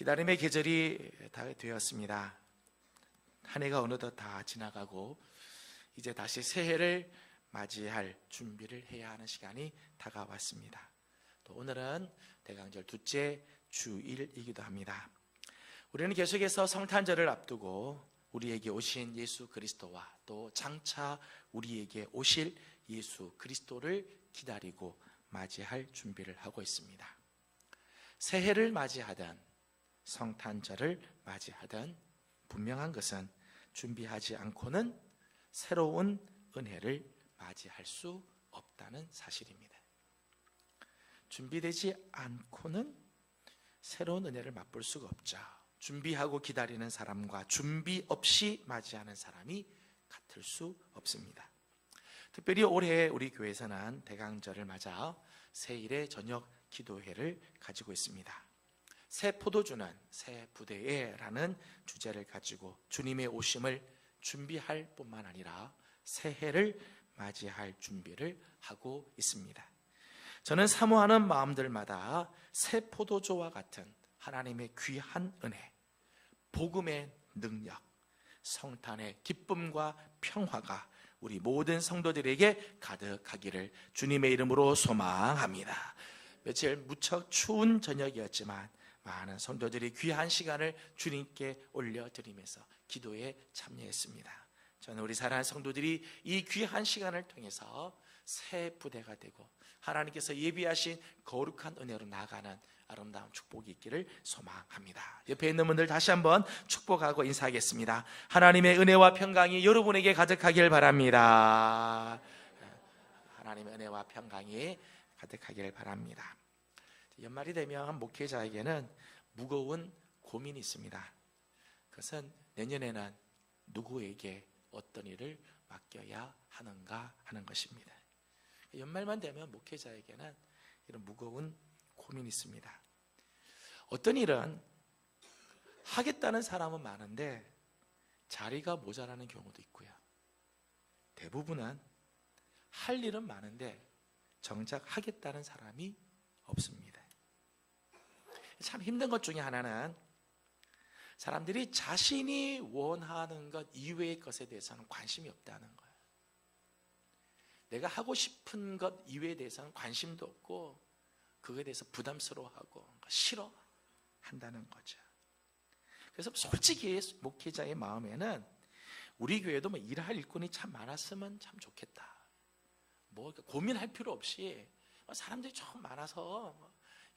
기다림의 계절이 다 되었습니다. 한 해가 어느덧 다 지나가고 이제 다시 새해를 맞이할 준비를 해야 하는 시간이 다가왔습니다. 또 오늘은 대강절 둘째 주일이기도 합니다. 우리는 계속해서 성탄절을 앞두고 우리에게 오신 예수 그리스도와 또 장차 우리에게 오실 예수 그리스도를 기다리고 맞이할 준비를 하고 있습니다. 새해를 맞이하든 성탄절을 맞이하든 분명한 것은 준비하지 않고는 새로운 은혜를 맞이할 수 없다는 사실입니다. 준비되지 않고는 새로운 은혜를 맛볼 수가 없죠. 준비하고 기다리는 사람과 준비 없이 맞이하는 사람이 같을 수 없습니다. 특별히 올해 우리 교회에서는 대강절을 맞아 새일의 저녁 기도회를 가지고 있습니다. 새 포도주는 새 부대에라는 주제를 가지고 주님의 오심을 준비할 뿐만 아니라 새해를 맞이할 준비를 하고 있습니다. 저는 사모하는 마음들마다 새 포도주와 같은 하나님의 귀한 은혜, 복음의 능력, 성탄의 기쁨과 평화가 우리 모든 성도들에게 가득하기를 주님의 이름으로 소망합니다. 며칠 무척 추운 저녁이었지만 많은 성도들이 귀한 시간을 주님께 올려드리면서 기도에 참여했습니다. 저는 우리 사랑하는 성도들이 이 귀한 시간을 통해서 새 부대가 되고 하나님께서 예비하신 거룩한 은혜로 나아가는 아름다운 축복이 있기를 소망합니다. 옆에 있는 분들 다시 한번 축복하고 인사하겠습니다. 하나님의 은혜와 평강이 여러분에게 가득하길 바랍니다. 하나님의 은혜와 평강이 가득하길 바랍니다. 연말이 되면 목회자에게는 무거운 고민이 있습니다. 그것은 내년에는 누구에게 어떤 일을 맡겨야 하는가 하는 것입니다. 연말만 되면 목회자에게는 이런 무거운 고민이 있습니다. 어떤 일은 하겠다는 사람은 많은데 자리가 모자라는 경우도 있고요. 대부분은 할 일은 많은데 정작 하겠다는 사람이 없습니다. 참 힘든 것 중에 하나는 사람들이 자신이 원하는 것 이외의 것에 대해서는 관심이 없다는 거예요. 내가 하고 싶은 것 이외에 대해서는 관심도 없고 그거에 대해서 부담스러워하고 싫어한다는 거죠. 그래서 솔직히 목회자의 마음에는 우리 교회도 뭐 일할 일꾼이 참 많았으면 참 좋겠다. 뭐 고민할 필요 없이 사람들이 좀 많아서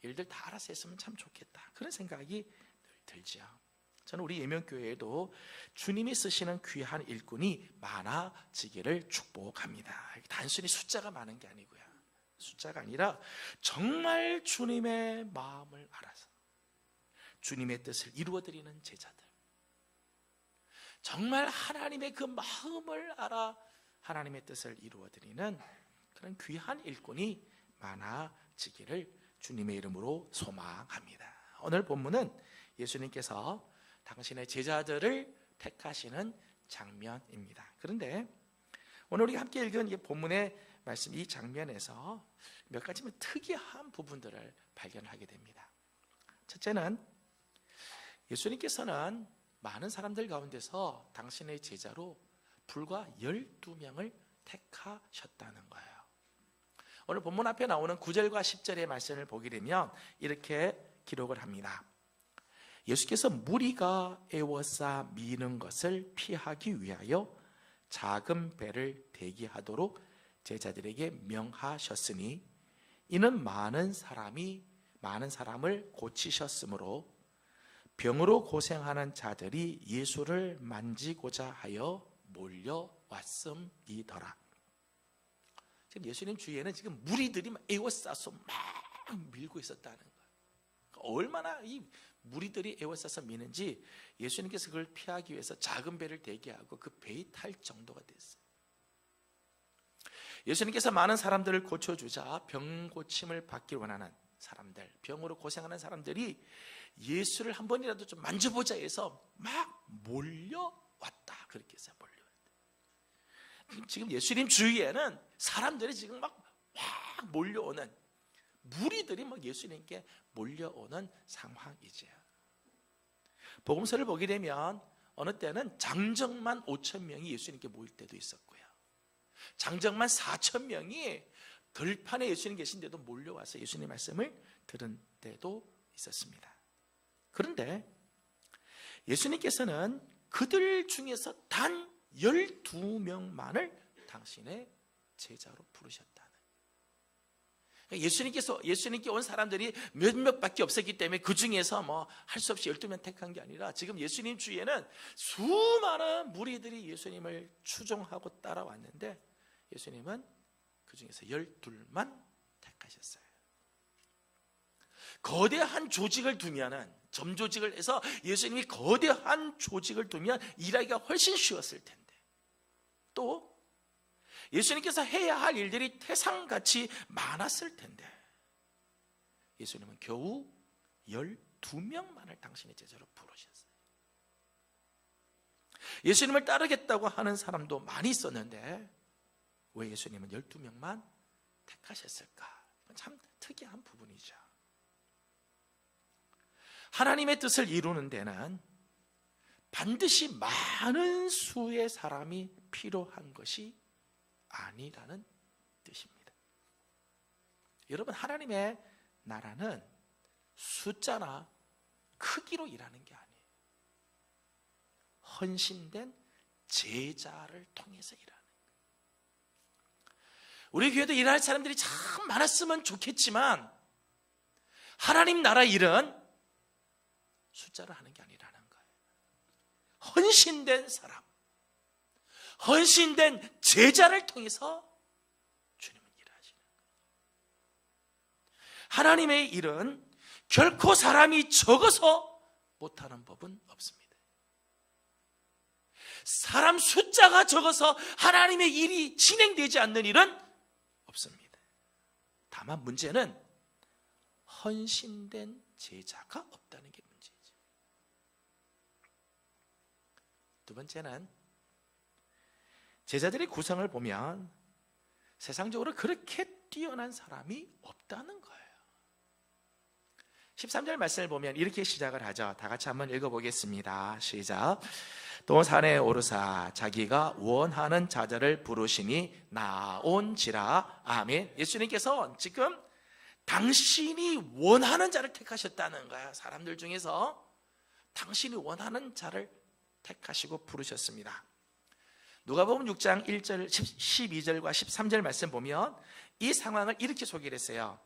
일들 다 알아서 했으면 참 좋겠다. 그런 생각이 늘 들죠. 저는 우리 예명교회에도 주님이 쓰시는 귀한 일꾼이 많아지기를 축복합니다. 단순히 숫자가 많은 게 아니고요. 숫자가 아니라 정말 주님의 마음을 알아서 주님의 뜻을 이루어드리는 제자들, 정말 하나님의 그 마음을 알아 하나님의 뜻을 이루어드리는 그런 귀한 일꾼이 많아지기를 주님의 이름으로 소망합니다. 오늘 본문은 예수님께서 당신의 제자들을 택하시는 장면입니다. 그런데 오늘 우리가 함께 읽은 이 본문의 말씀, 이 장면에서 몇 가지 특이한 부분들을 발견하게 됩니다. 첫째는 예수님께서는 많은 사람들 가운데서 당신의 제자로 불과 12명을 택하셨다는 거예요. 오늘 본문 앞에 나오는 9절과 10절의 말씀을 보게 되면 이렇게 기록을 합니다. 예수께서 무리가 애워싸 미는 것을 피하기 위하여 작은 배를 대기하도록 제자들에게 명하셨으니 이는 많은 사람을 고치셨으므로 병으로 고생하는 자들이 예수를 만지고자 하여 몰려왔음이더라. 지금 예수님 주위에는 지금 무리들이 애워싸서 막 밀고 있었다는 거예요. 얼마나 이 무리들이 애워싸서 미는지 예수님께서 그걸 피하기 위해서 작은 배를 대기하고 그 배에 탈 정도가 됐어요. 예수님께서 많은 사람들을 고쳐주자 병 고침을 받기 원하는 사람들, 병으로 고생하는 사람들이 예수를 한 번이라도 좀 만져보자 해서 막 몰려왔다. 그렇게 해서 몰려왔다. 지금 예수님 주위에는 사람들이 지금 막 몰려오는, 무리들이 막 예수님께 몰려오는 상황이죠. 복음서를 보게 되면 어느 때는 장정만 5천 명이 예수님께 모일 때도 있었고요, 장정만 4천 명이 들판에 예수님 계신데도 몰려와서 예수님 말씀을 들은 때도 있었습니다. 그런데 예수님께서는 그들 중에서 단 12명만을 당신의 제자로 부르셨다는, 예수님께 온 사람들이 몇몇밖에 없었기 때문에 그 중에서 뭐 할 수 없이 12명 택한 게 아니라, 지금 예수님 주위에는 수많은 무리들이 예수님을 추종하고 따라왔는데 예수님은 그 중에서 12만 택하셨어요. 거대한 조직을 두면은, 점조직을 해서 예수님이 거대한 조직을 두면 일하기가 훨씬 쉬웠을 텐데, 또 예수님께서 해야 할 일들이 태산같이 많았을 텐데 예수님은 겨우 12명만을 당신의 제자로 부르셨어요. 예수님을 따르겠다고 하는 사람도 많이 있었는데 왜 예수님은 12명만 택하셨을까? 참 특이한 부분이죠. 하나님의 뜻을 이루는 데는 반드시 많은 수의 사람이 필요한 것이 아니라는 뜻입니다. 여러분, 하나님의 나라는 숫자나 크기로 일하는 게 아니에요. 헌신된 제자를 통해서 일하는 거예요. 우리 교회도 일할 사람들이 참 많았으면 좋겠지만 하나님 나라 일은 숫자를 하는 게 아니라는 거예요. 헌신된 사람, 헌신된 제자를 통해서 주님은 일하시는 거예요. 하나님의 일은 결코 사람이 적어서 못하는 법은 없습니다. 사람 숫자가 적어서 하나님의 일이 진행되지 않는 일은 없습니다. 다만 문제는 헌신된 제자가 없다는 게 문제죠. 두 번째는 제자들의 구성을 보면 세상적으로 그렇게 뛰어난 사람이 없다는 거예요. 13절 말씀을 보면 이렇게 시작을 하죠. 다 같이 한번 읽어보겠습니다. 시작. 또 산에 오르사 자기가 원하는 자들을 부르시니 나온지라. 아멘. 예수님께서 지금 당신이 원하는 자를 택하셨다는 거예요. 사람들 중에서 당신이 원하는 자를 택하시고 부르셨습니다. 누가복음 6장 1절, 12절과 13절 말씀 보면 이 상황을 이렇게 소개를 했어요.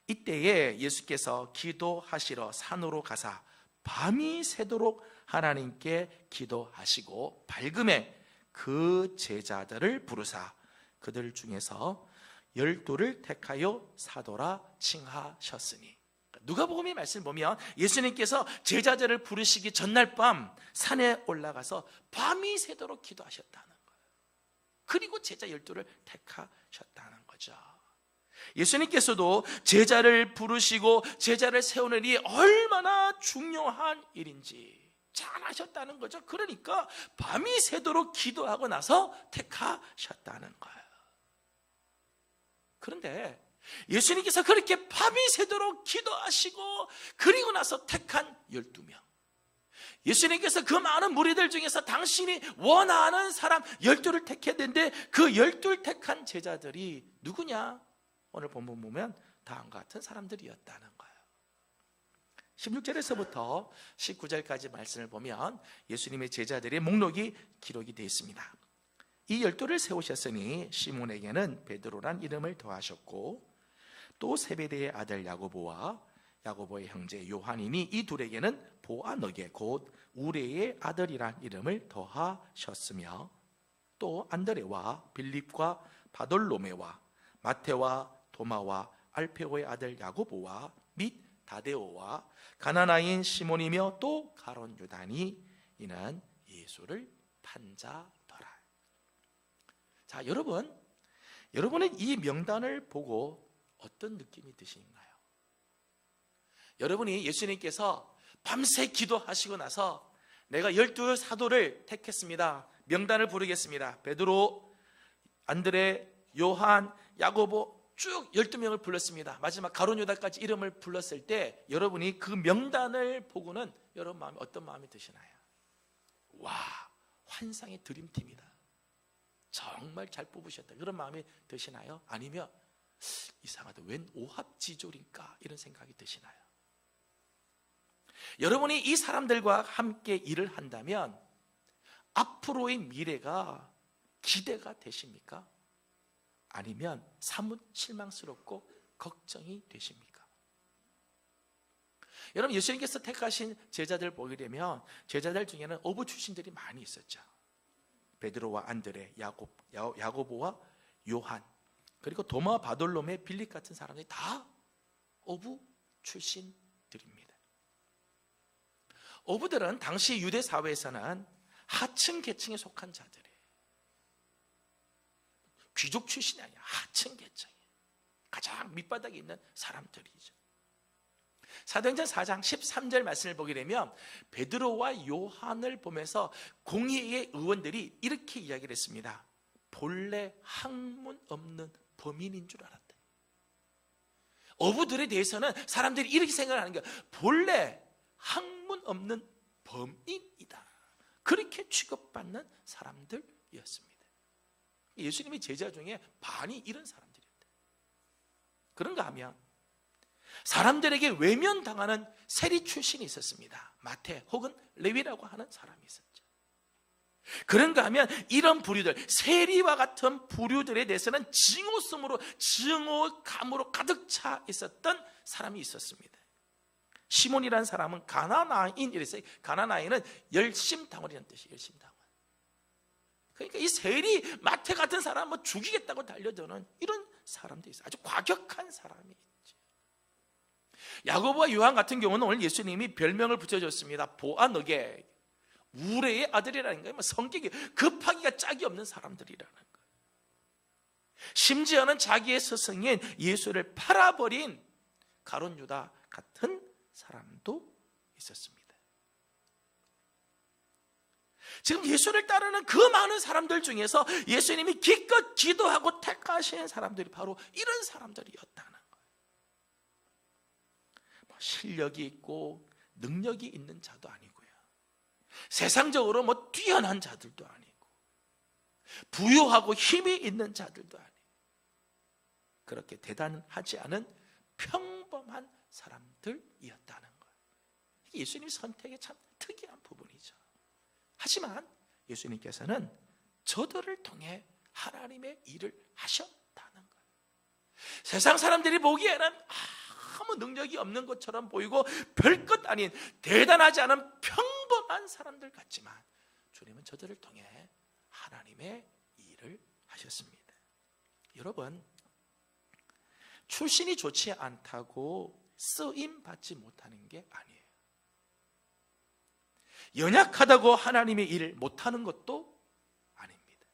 이때에 예수께서 기도하시러 산으로 가사 밤이 새도록 하나님께 기도하시고 밝음에 그 제자들을 부르사 그들 중에서 12를 택하여 사도라 칭하셨으니. 누가복음의 말씀 보면 예수님께서 제자들을 부르시기 전날 밤 산에 올라가서 밤이 새도록 기도하셨다는 거예요. 그리고 제자 12를 택하셨다는 거죠. 예수님께서도 제자를 부르시고 제자를 세우는 일이 얼마나 중요한 일인지 잘 아셨다는 거죠. 그러니까 밤이 새도록 기도하고 나서 택하셨다는 거예요. 그런데 예수님께서 그렇게 밤이 새도록 기도하시고 그리고 나서 택한 12명, 예수님께서 그 많은 무리들 중에서 당신이 원하는 사람 12를 택해야 되는데 그 12를 택한 제자들이 누구냐? 오늘 본문 보면 다음과 같은 사람들이었다는 거예요. 16절에서부터 19절까지 말씀을 보면 예수님의 제자들의 목록이 기록이 되어 있습니다. 이 12를 세우셨으니 시몬에게는 베드로란 이름을 더하셨고 또 세베대의 아들 야고보와 야고보의 형제 요한이니 이 둘에게는 보아너게 곧 우레의 아들이란 이름을 더하셨으며 또 안드레와 빌립과 바돌로메와 마테와 도마와 알페오의 아들 야고보와 및 다데오와 가나나인 시몬이며 또 가론 유다니 이는 예수를 판자더라. 자, 여러분은 이 명단을 보고 어떤 느낌이 드시나요? 여러분이 예수님께서 밤새 기도하시고 나서 내가 12 사도를 택했습니다. 명단을 부르겠습니다. 베드로, 안드레, 요한, 야고보 쭉 12명을 불렀습니다. 마지막 가룟 유다까지 이름을 불렀을 때 여러분이 그 명단을 보고는 여러분 마음에 어떤 마음이 드시나요? 와, 환상의 드림팀이다, 정말 잘 뽑으셨다, 그런 마음이 드시나요? 아니면 이상하다, 웬 오합지졸인가, 이런 생각이 드시나요? 여러분이 이 사람들과 함께 일을 한다면 앞으로의 미래가 기대가 되십니까? 아니면 사뭇 실망스럽고 걱정이 되십니까? 여러분, 예수님께서 택하신 제자들 보게 되면 제자들 중에는 어부 출신들이 많이 있었죠. 베드로와 안드레, 야고보와 요한, 그리고 도마, 바돌로메, 빌립 같은 사람들이 다 어부 출신들입니다. 어부들은 당시 유대 사회에서는 하층 계층에 속한 자들이에요. 귀족 출신이 아니야, 하층 계층이에요. 가장 밑바닥에 있는 사람들이죠. 사도행전 4장 13절 말씀을 보게 되면 베드로와 요한을 보면서 공의의 의원들이 이렇게 이야기를 했습니다. 본래 학문 없는 범인인 줄 알았다. 어부들에 대해서는 사람들이 이렇게 생각하는 거예요. 본래 학문 없는 범인이다, 그렇게 취급받는 사람들이었습니다. 예수님의 제자 중에 반이 이런 사람들이었다. 그런가 하면 사람들에게 외면당하는 세리 출신이 있었습니다. 마태 혹은 레위라고 하는 사람이 있었죠. 그런가 하면 이런 부류들, 세리와 같은 부류들에 대해서는 증오성으로, 증오감으로 가득 차 있었던 사람이 있었습니다. 시몬이라는 사람은 가나나인, 이랬어요. 가나나인은 열심당원이라는 뜻이에요. 열심당원. 그러니까 이 세리, 마태 같은 사람 뭐 죽이겠다고 달려드는 이런 사람도 있어요. 아주 과격한 사람이 있죠. 야고보와 요한 같은 경우는 오늘 예수님이 별명을 붙여줬습니다. 보아너게, 우레의 아들이라는 거예요. 성격이 급하기가 짝이 없는 사람들이라는 거예요. 심지어는 자기의 스승인 예수를 팔아버린 가룟 유다 같은 사람도 있었습니다. 지금 예수를 따르는 그 많은 사람들 중에서 예수님이 기껏 기도하고 택하신 사람들이 바로 이런 사람들이었다는 거예요. 실력이 있고 능력이 있는 자도 아니고요, 세상적으로 뛰어난 자들도 아니고, 부유하고 힘이 있는 자들도 아니고, 그렇게 대단하지 않은 평범한 사람들이었다는 거예요. 예수님 선택의 참 특이한 부분이죠. 하지만 예수님께서는 저들을 통해 하나님의 일을 하셨다는 거예요. 세상 사람들이 보기에는 아무 능력이 없는 것처럼 보이고 별것 아닌 대단하지 않은 평범한 사람들 같지만 주님은 저들을 통해 하나님의 일을 하셨습니다. 여러분, 출신이 좋지 않다고 쓰임 받지 못하는 게 아니에요. 연약하다고 하나님의 일을 못하는 것도 아닙니다.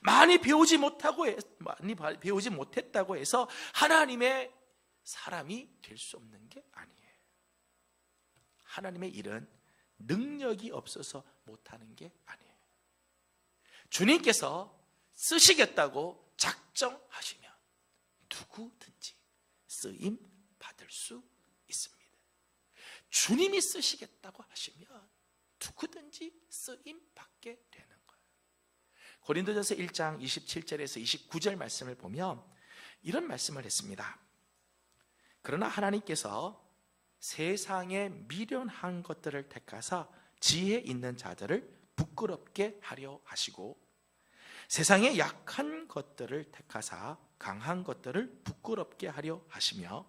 많이 배우지 못했다고 해서 하나님의 사람이 될 수 없는 게 아니에요. 하나님의 일은 능력이 없어서 못하는 게 아니에요. 주님께서 쓰시겠다고 작정하시면 누구든지 쓰임 받을 수 있습니다. 주님이 쓰시겠다고 하시면 누구든지 쓰임 받게 되는 거예요. 고린도전서 1장 27절에서 29절 말씀을 보면 이런 말씀을 했습니다. 그러나 하나님께서 세상에 미련한 것들을 택하사 지혜 있는 자들을 부끄럽게 하려 하시고, 세상에 약한 것들을 택하사 강한 것들을 부끄럽게 하려 하시며,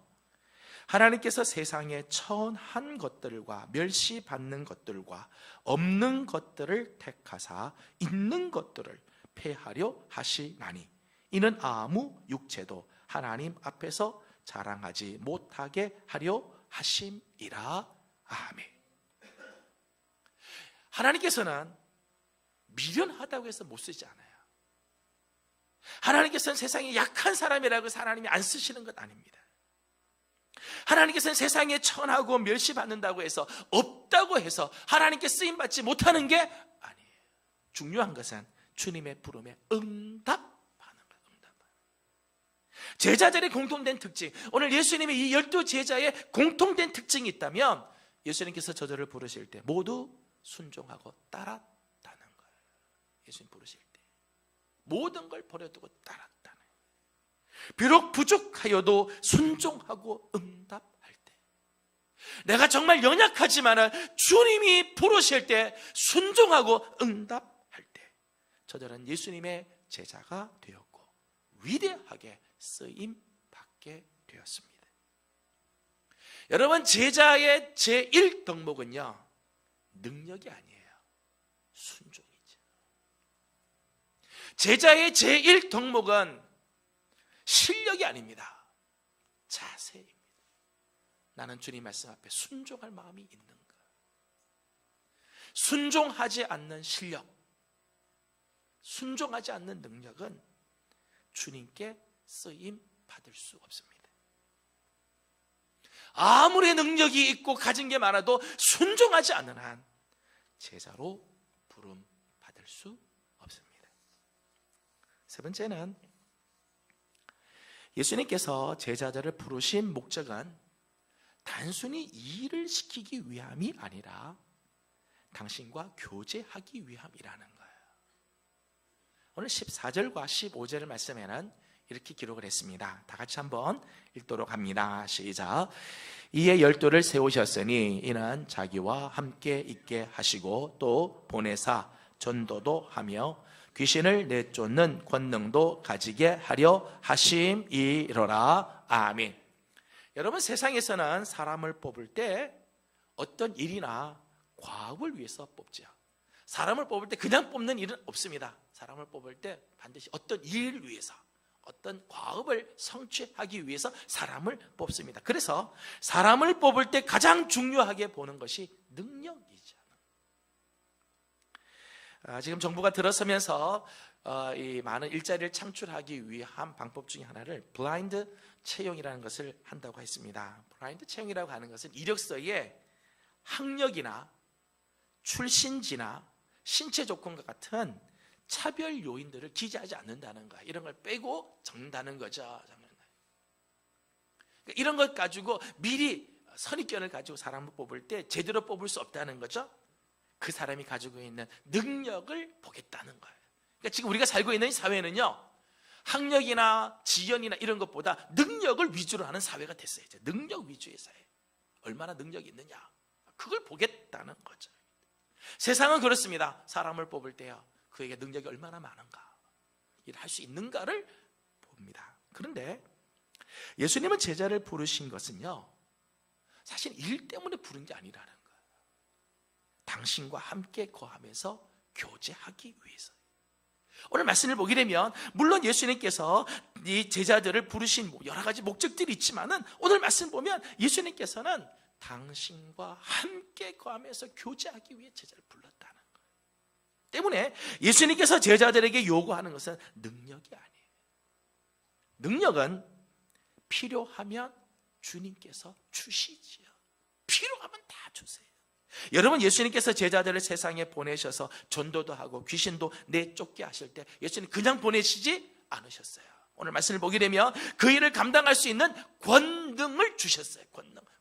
하나님께서 세상에 천한 것들과 멸시받는 것들과 없는 것들을 택하사 있는 것들을 폐하려 하시나니, 이는 아무 육체도 하나님 앞에서 자랑하지 못하게 하려 하심이라. 아멘. 하나님께서는 미련하다고 해서 못 쓰지 않아요. 하나님께서는 세상에 약한 사람이라고 해서 하나님이 안 쓰시는 것 아닙니다. 하나님께서는 세상에 천하고 멸시받는다고 해서, 없다고 해서 하나님께 쓰임받지 못하는 게 아니에요. 중요한 것은 주님의 부름에 응답하는 거예요. 제자들의 공통된 특징, 오늘 예수님의 이 12제자의 공통된 특징이 있다면 예수님께서 저들을 부르실 때 모두 순종하고 따랐다는 거예요. 예수님 부르실 때 모든 걸 버려두고 따랐다는 거예요. 비록 부족하여도 순종하고 응답할 때, 내가 정말 연약하지만 주님이 부르실 때 순종하고 응답할 때 저들은 예수님의 제자가 되었고 위대하게 쓰임받게 되었습니다. 여러분, 제자의 제1덕목은요 능력이 아니에요. 순종이죠. 제자의 제1덕목은 실력이 아닙니다. 자세입니다. 나는 주님 말씀 앞에 순종할 마음이 있는가? 순종하지 않는 실력, 순종하지 않는 능력은 주님께 쓰임 받을 수 없습니다. 아무리 능력이 있고 가진 게 많아도 순종하지 않는 한 제자로 부름 받을 수 없습니다. 세 번째는 예수님께서 제자들을 부르신 목적은 단순히 일을 시키기 위함이 아니라 당신과 교제하기 위함이라는 거예요. 오늘 14절과 15절의 말씀에는 이렇게 기록을 했습니다. 다 같이 한번 읽도록 합니다. 시작. 이에 12를 세우셨으니 이는 자기와 함께 있게 하시고 또 보내사 전도도 하며 귀신을 내쫓는 권능도 가지게 하려 하심이로라. 아멘. 여러분, 세상에서는 사람을 뽑을 때 어떤 일이나 과업을 위해서 뽑죠. 사람을 뽑을 때 그냥 뽑는 일은 없습니다. 사람을 뽑을 때 반드시 어떤 일을 위해서, 어떤 과업을 성취하기 위해서 사람을 뽑습니다. 그래서 사람을 뽑을 때 가장 중요하게 보는 것이 능력이죠. 지금 정부가 들어서면서 이 많은 일자리를 창출하기 위한 방법 중에 하나를 블라인드 채용이라는 것을 한다고 했습니다. 블라인드 채용이라고 하는 것은 이력서에 학력이나 출신지나 신체 조건과 같은 차별 요인들을 기재하지 않는다는 거야. 이런 걸 빼고 적는다는 거죠. 이런 것 가지고 미리 선입견을 가지고 사람을 뽑을 때 제대로 뽑을 수 없다는 거죠. 그 사람이 가지고 있는 능력을 보겠다는 거예요. 그러니까 지금 우리가 살고 있는 이 사회는요, 학력이나 지연이나 이런 것보다 능력을 위주로 하는 사회가 됐어요. 이제 능력 위주의 사회. 얼마나 능력이 있느냐, 그걸 보겠다는 거죠. 세상은 그렇습니다. 사람을 뽑을 때요, 그에게 능력이 얼마나 많은가, 일할 수 있는가를 봅니다. 그런데 예수님은 제자를 부르신 것은요, 사실 일 때문에 부른 게 아니라는 거예요. 당신과 함께 거하면서 교제하기 위해서. 오늘 말씀을 보게 되면 물론 예수님께서 이 제자들을 부르신 여러 가지 목적들이 있지만은 오늘 말씀 보면 예수님께서는 당신과 함께 거하면서 교제하기 위해 제자를 불렀다는 거예요. 때문에 예수님께서 제자들에게 요구하는 것은 능력이 아니에요. 능력은 필요하면 주님께서 주시지요. 필요하면 다 주세요. 여러분, 예수님께서 제자들을 세상에 보내셔서 전도도 하고 귀신도 내쫓게 하실 때 예수님 그냥 보내시지 않으셨어요. 오늘 말씀을 보게 되면 그 일을 감당할 수 있는 권능을 주셨어요.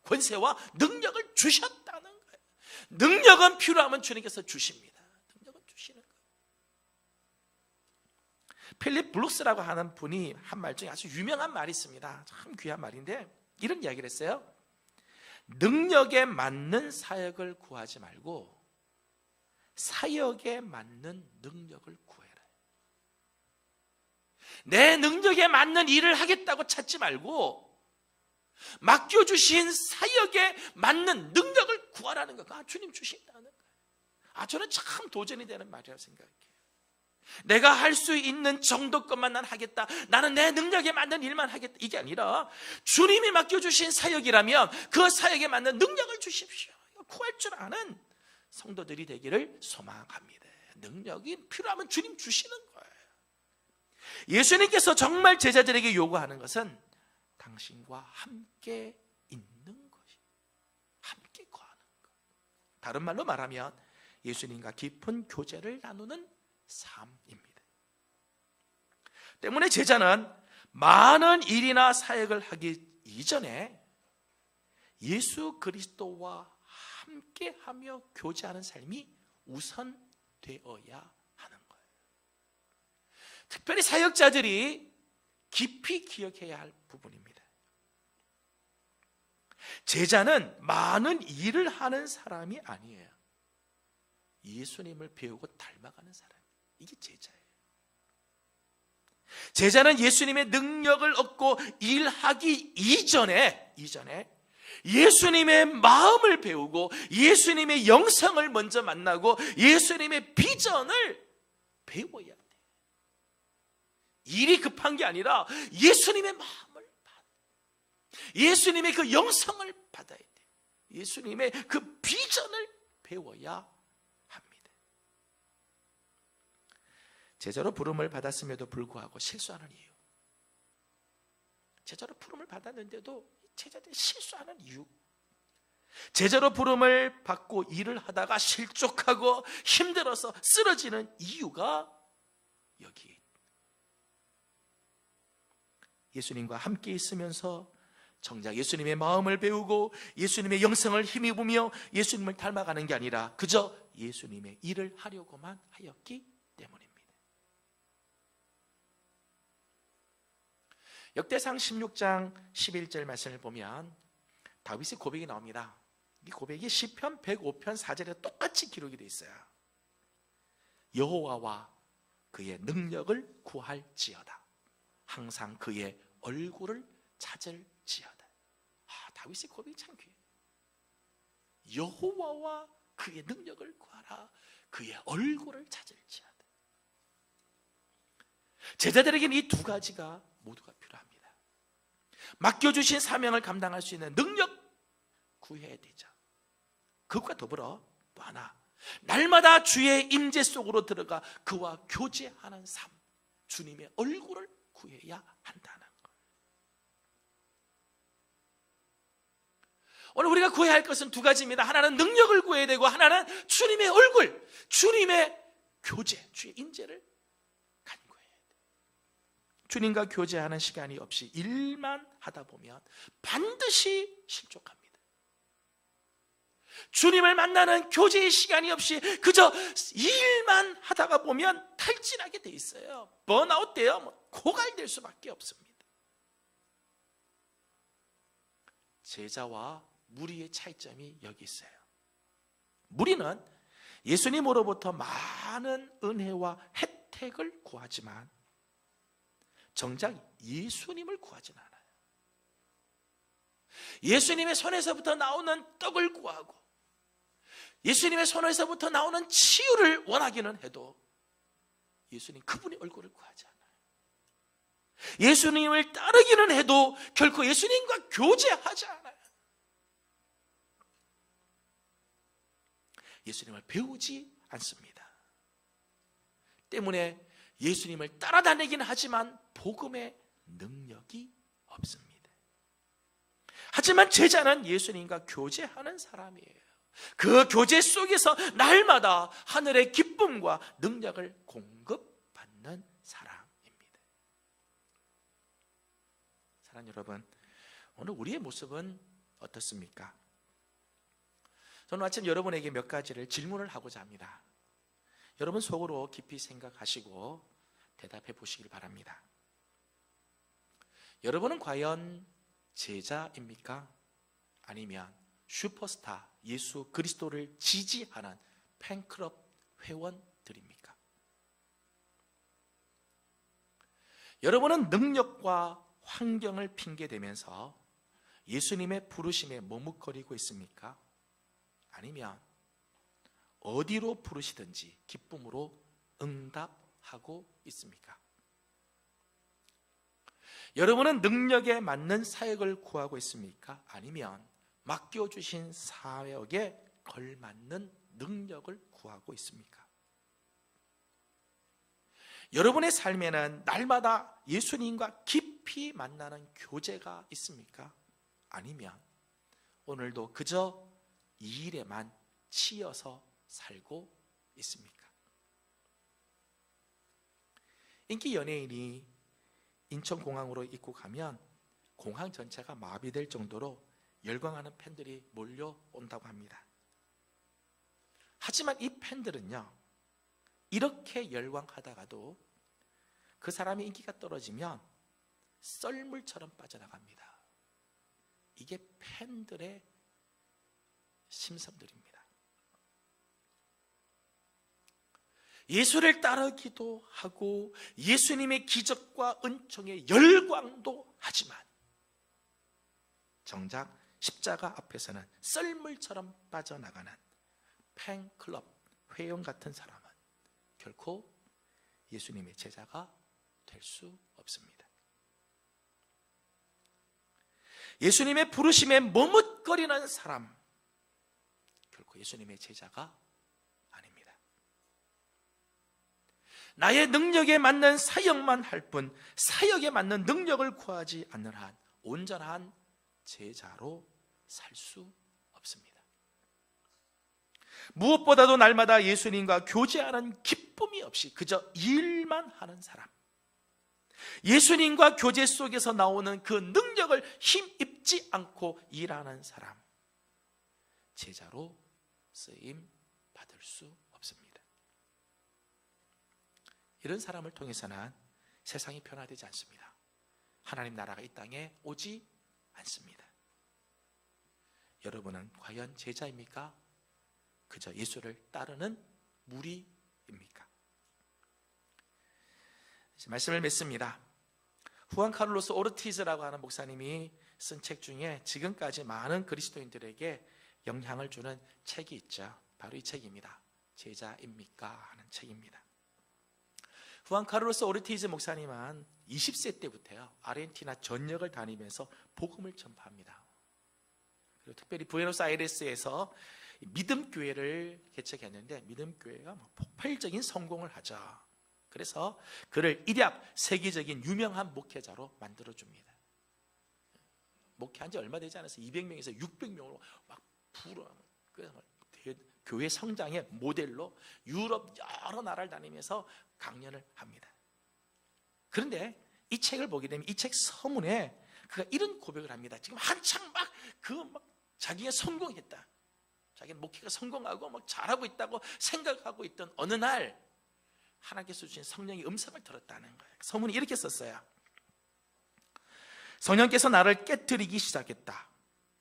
권세와 능력을 주셨다는 거예요. 능력은 필요하면 주님께서 주십니다. 능력은 주시는 거예요. 필립 블룩스라고 하는 분이 한 말 중에 아주 유명한 말이 있습니다. 참 귀한 말인데 이런 이야기를 했어요. 능력에 맞는 사역을 구하지 말고 사역에 맞는 능력을 구해라. 내 능력에 맞는 일을 하겠다고 찾지 말고 맡겨주신 사역에 맞는 능력을 구하라는 거예요. 주님 주신다는 거예요. 저는 참 도전이 되는 말이라고 생각해요. 내가 할 수 있는 정도 것만 난 하겠다, 나는 내 능력에 맞는 일만 하겠다, 이게 아니라 주님이 맡겨주신 사역이라면 그 사역에 맞는 능력을 주십시오. 구할 줄 아는 성도들이 되기를 소망합니다. 능력이 필요하면 주님 주시는 거예요. 예수님께서 정말 제자들에게 요구하는 것은 당신과 함께 있는 것이, 함께 거하는 것. 다른 말로 말하면 예수님과 깊은 교제를 나누는 삶입니다. 때문에 제자는 많은 일이나 사역을 하기 이전에 예수 그리스도와 함께하며 교제하는 삶이 우선되어야 하는 거예요. 특별히 사역자들이 깊이 기억해야 할 부분입니다. 제자는 많은 일을 하는 사람이 아니에요. 예수님을 배우고 닮아가는 사람, 이게 제자예요. 제자는 예수님의 능력을 얻고 일하기 이전에 예수님의 마음을 배우고 예수님의 영성을 먼저 만나고 예수님의 비전을 배워야 돼. 일이 급한 게 아니라 예수님의 마음을 받아, 예수님의 그 영성을 받아야 돼. 예수님의 그 비전을 배워야 합니다. 제자로 부름을 받았음에도 불구하고 실수하는 이유, 제자로 부름을 받았는데도 제자들이 실수하는 이유, 제자로 부름을 받고 일을 하다가 실족하고 힘들어서 쓰러지는 이유가 여기, 예수님과 함께 있으면서 정작 예수님의 마음을 배우고 예수님의 영성을 힘입으며 예수님을 닮아가는 게 아니라 그저 예수님의 일을 하려고만 하였기 때문입니다. 역대상 16장 11절 말씀을 보면 다윗의 고백이 나옵니다. 이 고백이 시편 105편 4절에 똑같이 기록이 되어 있어요. 여호와와 그의 능력을 구할지어다. 항상 그의 얼굴을 찾을지어다. 다윗의 고백이 참 귀해요. 여호와와 그의 능력을 구하라. 그의 얼굴을 찾을지어다. 제자들에게는 이 두 가지가 모두가 필요합니다. 맡겨주신 사명을 감당할 수 있는 능력 구해야 되죠. 그것과 더불어 또 하나, 날마다 주의 임재 속으로 들어가 그와 교제하는 삶, 주님의 얼굴을 구해야 한다는 것. 오늘 우리가 구해야 할 것은 두 가지입니다. 하나는 능력을 구해야 되고 하나는 주님의 얼굴, 주님의 교제, 주의 임재를 간구해야 돼. 주님과 교제하는 시간이 없이 일만 하다 보면 반드시 실족합니다. 주님을 만나는 교제의 시간이 없이 그저 일만 하다가 보면 탈진하게 돼 있어요. 번아웃 돼요. 고갈될 수밖에 없습니다. 제자와 무리의 차이점이 여기 있어요. 무리는 예수님으로부터 많은 은혜와 혜택을 구하지만 정작 예수님을 구하진 않아요. 예수님의 손에서부터 나오는 떡을 구하고 예수님의 손에서부터 나오는 치유를 원하기는 해도 예수님 그분의 얼굴을 구하지 않아요. 예수님을 따르기는 해도 결코 예수님과 교제하지 않아요. 예수님을 배우지 않습니다. 때문에 예수님을 따라다니긴 하지만 복음의 능력이 없습니다. 하지만 제자는 예수님과 교제하는 사람이에요. 그 교제 속에서 날마다 하늘의 기쁨과 능력을 공급받는 사람입니다. 사랑하는 여러분, 오늘 우리의 모습은 어떻습니까? 저는 아침 여러분에게 몇 가지를 질문을 하고자 합니다. 여러분 속으로 깊이 생각하시고 대답해 보시길 바랍니다. 여러분은 과연 제자입니까? 아니면 슈퍼스타 예수 그리스도를 지지하는 팬클럽 회원들입니까? 여러분은 능력과 환경을 핑계대면서 예수님의 부르심에 머뭇거리고 있습니까? 아니면 어디로 부르시든지 기쁨으로 응답하고 있습니까? 여러분은 능력에 맞는 사역을 구하고 있습니까? 아니면 맡겨주신 사역에 걸맞는 능력을 구하고 있습니까? 여러분의 삶에는 날마다 예수님과 깊이 만나는 교제가 있습니까? 아니면 오늘도 그저 이 일에만 치여서 살고 있습니까? 인기 연예인이 인천공항으로 입국하면 공항 전체가 마비될 정도로 열광하는 팬들이 몰려온다고 합니다. 하지만 이 팬들은요, 이렇게 열광하다가도 그 사람의 인기가 떨어지면 썰물처럼 빠져나갑니다. 이게 팬들의 심성들입니다. 예수를 따르기도 하고 예수님의 기적과 은총에 열광도 하지만 정작 십자가 앞에서는 썰물처럼 빠져나가는 팬클럽, 회원 같은 사람은 결코 예수님의 제자가 될 수 없습니다. 예수님의 부르심에 머뭇거리는 사람, 결코 예수님의 제자가 아닙니다. 나의 능력에 맞는 사역만 할 뿐 사역에 맞는 능력을 구하지 않는 한 온전한 제자로 살 수 없습니다. 무엇보다도 날마다 예수님과 교제하는 기쁨이 없이 그저 일만 하는 사람, 예수님과 교제 속에서 나오는 그 능력을 힘입지 않고 일하는 사람, 제자로 쓰임 받을 수 없습니다. 이런 사람을 통해서는 세상이 변화되지 않습니다. 하나님 나라가 이 땅에 오지 않습니다. 여러분은 과연 제자입니까? 그저 예수를 따르는 무리입니까? 말씀을 맺습니다. 후안 카를로스 오르티즈라고 하는 목사님이 쓴 책 중에 지금까지 많은 그리스도인들에게 영향을 주는 책이 있죠. 바로 이 책입니다. 제자입니까? 하는 책입니다. 후안 카를로스 오르티즈 목사님은 20세 때부터요, 아르헨티나 전역을 다니면서 복음을 전파합니다. 그리고 특별히 부에노스아이레스에서 믿음교회를 개척했는데 믿음교회가 폭발적인 성공을 하죠. 그래서 그를 일약 세계적인 유명한 목회자로 만들어줍니다. 목회한 지 얼마 되지 않아서 200명에서 600명으로 막 교회 성장의 모델로 유럽 여러 나라를 다니면서 강연을 합니다. 그런데 이 책을 보게 되면 이 책 서문에 그가 이런 고백을 합니다. 지금 한창 막 자기가 성공했다, 자기는 목회가 성공하고 막 잘하고 있다고 생각하고 있던 어느 날 하나님께서 주신 성령의 음성을 들었다는 거예요. 서문이 이렇게 썼어요. 성령께서 나를 깨트리기 시작했다.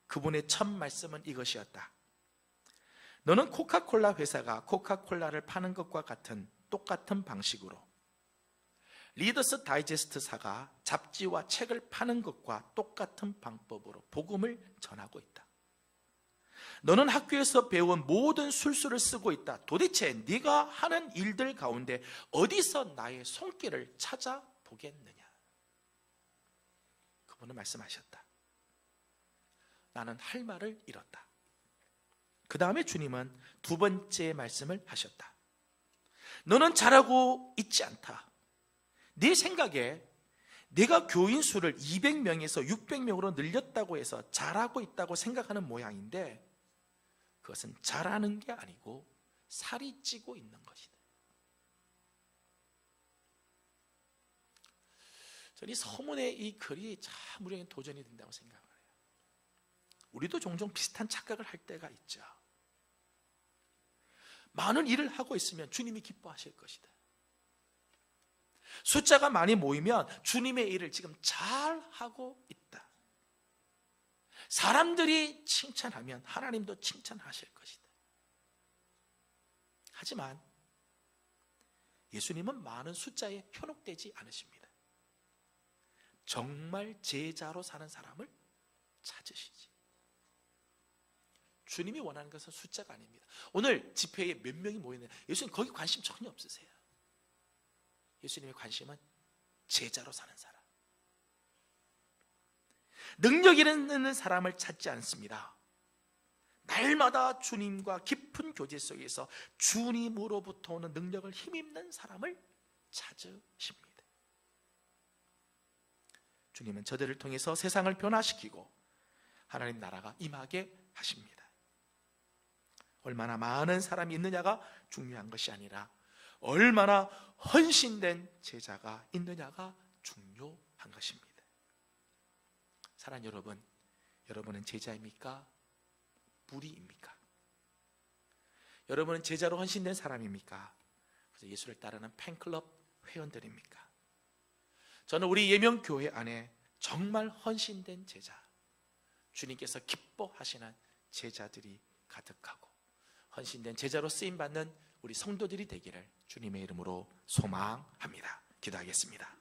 그분의 첫 말씀은 이것이었다. 너는 코카콜라 회사가 코카콜라를 파는 것과 같은 똑같은 방식으로, 리더스 다이제스트사가 잡지와 책을 파는 것과 똑같은 방법으로 복음을 전하고 있다. 너는 학교에서 배운 모든 술수를 쓰고 있다. 도대체 네가 하는 일들 가운데 어디서 나의 손길을 찾아보겠느냐? 그분은 말씀하셨다. 나는 할 말을 잃었다. 그 다음에 주님은 두 번째 말씀을 하셨다. 너는 잘하고 있지 않다. 네 생각에 내가 교인 수를 200명에서 600명으로 늘렸다고 해서 잘하고 있다고 생각하는 모양인데 그것은 잘하는 게 아니고 살이 찌고 있는 것이다. 저는 이 서문의 이 글이 참 우리에게 도전이 된다고 생각을 해요. 우리도 종종 비슷한 착각을 할 때가 있죠. 많은 일을 하고 있으면 주님이 기뻐하실 것이다. 숫자가 많이 모이면 주님의 일을 지금 잘하고 있다. 사람들이 칭찬하면 하나님도 칭찬하실 것이다. 하지만 예수님은 많은 숫자에 현혹되지 않으십니다. 정말 제자로 사는 사람을 찾으시지. 주님이 원하는 것은 숫자가 아닙니다. 오늘 집회에 몇 명이 모이는, 예수님 거기 관심 전혀 없으세요. 예수님의 관심은 제자로 사는 사람, 능력 있는 사람을 찾지 않습니다. 날마다 주님과 깊은 교제 속에서 주님으로부터 오는 능력을 힘입는 사람을 찾으십니다. 주님은 저들을 통해서 세상을 변화시키고 하나님 나라가 임하게 하십니다. 얼마나 많은 사람이 있느냐가 중요한 것이 아니라 얼마나 헌신된 제자가 있느냐가 중요합니다. 한 것입니다. 사랑하는 여러분, 여러분은 제자입니까? 무리입니까? 여러분은 제자로 헌신된 사람입니까? 그래서 예수를 따르는 팬클럽 회원들입니까? 저는 우리 예명교회 안에 정말 헌신된 제자, 주님께서 기뻐하시는 제자들이 가득하고 헌신된 제자로 쓰임받는 우리 성도들이 되기를 주님의 이름으로 소망합니다. 기도하겠습니다.